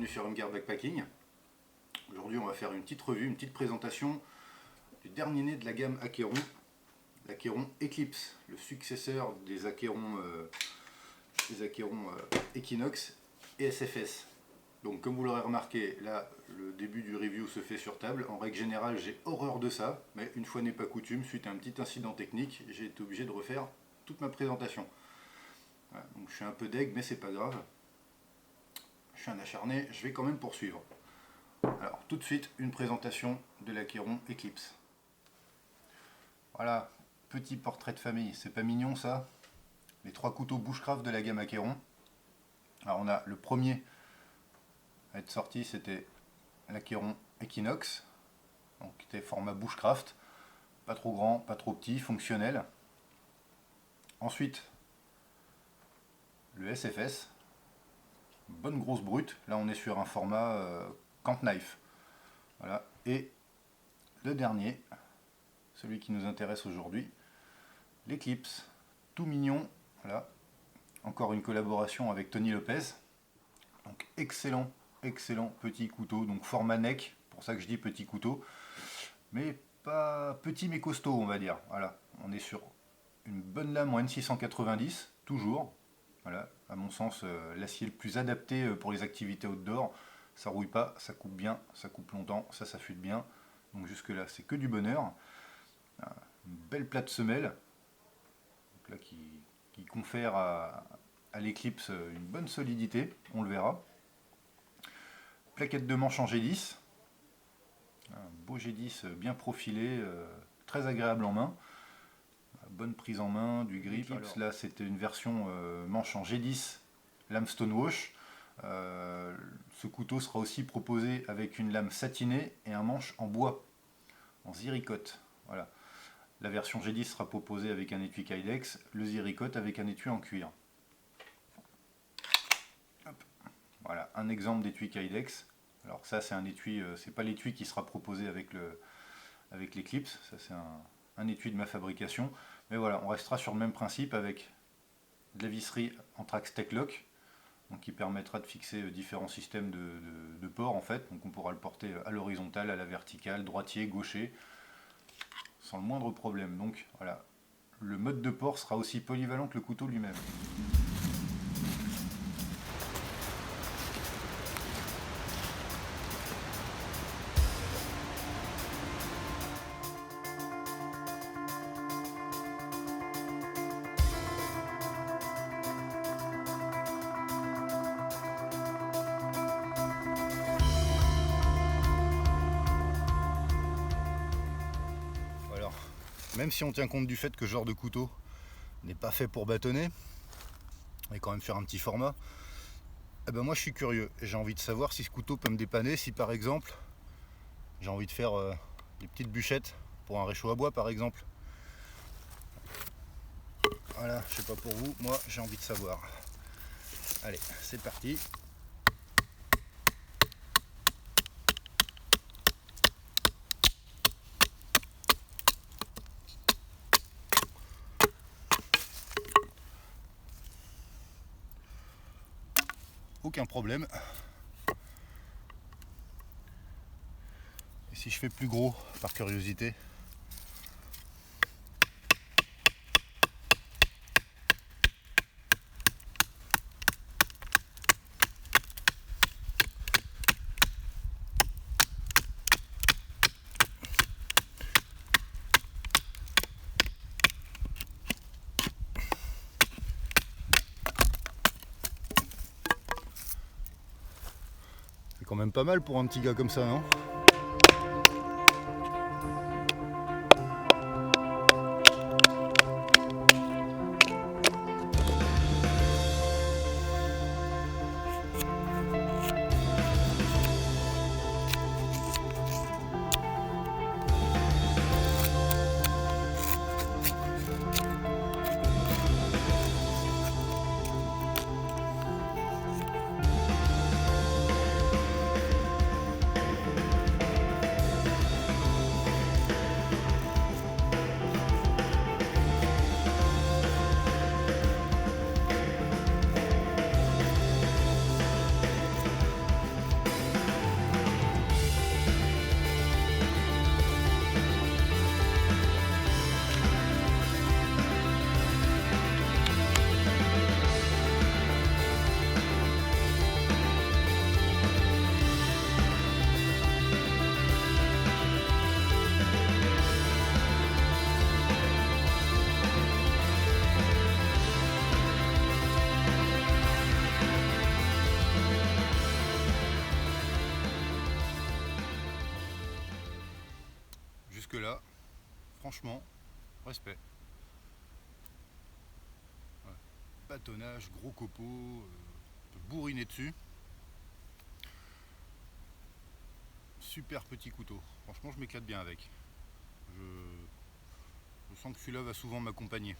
sur Umgar Backpacking. Aujourd'hui on va faire une petite revue, une petite présentation du dernier né de la gamme Acheron, l'Acheron Eclipse, le successeur des Acheron Equinox et SFS. Donc comme vous l'aurez remarqué, là le début du review se fait sur table. En règle générale j'ai horreur de ça, mais une fois n'est pas coutume, suite à un petit incident technique, j'ai été obligé de refaire toute ma présentation. Voilà, donc je suis un peu deg, mais c'est pas grave. Je suis un acharné, je vais quand même poursuivre. Alors tout de suite, une présentation de l'Acheron Eclipse. Voilà, petit portrait de famille, c'est pas mignon ça? Les 3 couteaux bushcraft de la gamme Acheron. Alors on a le premier à être sorti, c'était l'Acheron Equinox, donc qui était format bushcraft, pas trop grand, pas trop petit, fonctionnel. Ensuite, le SFS, bonne grosse brute, là on est sur un format camp knife. Voilà. Et le dernier, celui qui nous intéresse aujourd'hui, l'Eclipse, tout mignon, voilà. Encore une collaboration avec Tony Lopez. Donc excellent petit couteau, donc format neck, pour ça que je dis petit couteau, mais pas petit mais costaud on va dire. Voilà, on est sur une bonne lame en N690, toujours. Voilà, à mon sens, l'acier le plus adapté pour les activités outdoor. Ça rouille pas, ça coupe bien, ça coupe longtemps, ça s'affûte bien. Donc jusque là, c'est que du bonheur. Une belle plate semelle, donc là, qui confère à l'Eclipse une bonne solidité, on le verra. Plaquette de manche en G10. Un beau G10 bien profilé, très agréable en main. Bonne prise en main, du grip. Alors, là c'était une version manche en G10, lame Stonewash. Ce couteau sera aussi proposé avec une lame satinée et un manche en bois, en ziricote. Voilà. La version G10 sera proposée avec un étui Kydex, le ziricote avec un étui en cuir. Hop. Voilà, un exemple d'étui Kydex. Alors ça c'est un étui, c'est pas l'étui qui sera proposé avec l'Eclipse, ça c'est un étui de ma fabrication. Mais voilà, on restera sur le même principe avec de la visserie Anthrax Tech-Lock, donc qui permettra de fixer différents systèmes de port en fait. Donc on pourra le porter à l'horizontale, à la verticale, droitier, gaucher, sans le moindre problème. Donc voilà, le mode de port sera aussi polyvalent que le couteau lui-même. Même si on tient compte du fait que ce genre de couteau n'est pas fait pour bâtonner, et quand même faire un petit format, eh ben moi je suis curieux, j'ai envie de savoir si ce couteau peut me dépanner, si par exemple j'ai envie de faire des petites bûchettes pour un réchaud à bois par exemple. Voilà, je sais pas pour vous, moi j'ai envie de savoir. Allez, c'est parti. Aucun problème. Et si je fais plus gros par curiosité? C'est quand même pas mal pour un petit gars comme ça, non? jusque là, franchement, respect. Ouais. Bâtonnage, gros copeaux, on peut bourriner dessus. Super petit couteau, franchement je m'éclate bien avec. Je sens que celui-là va souvent m'accompagner.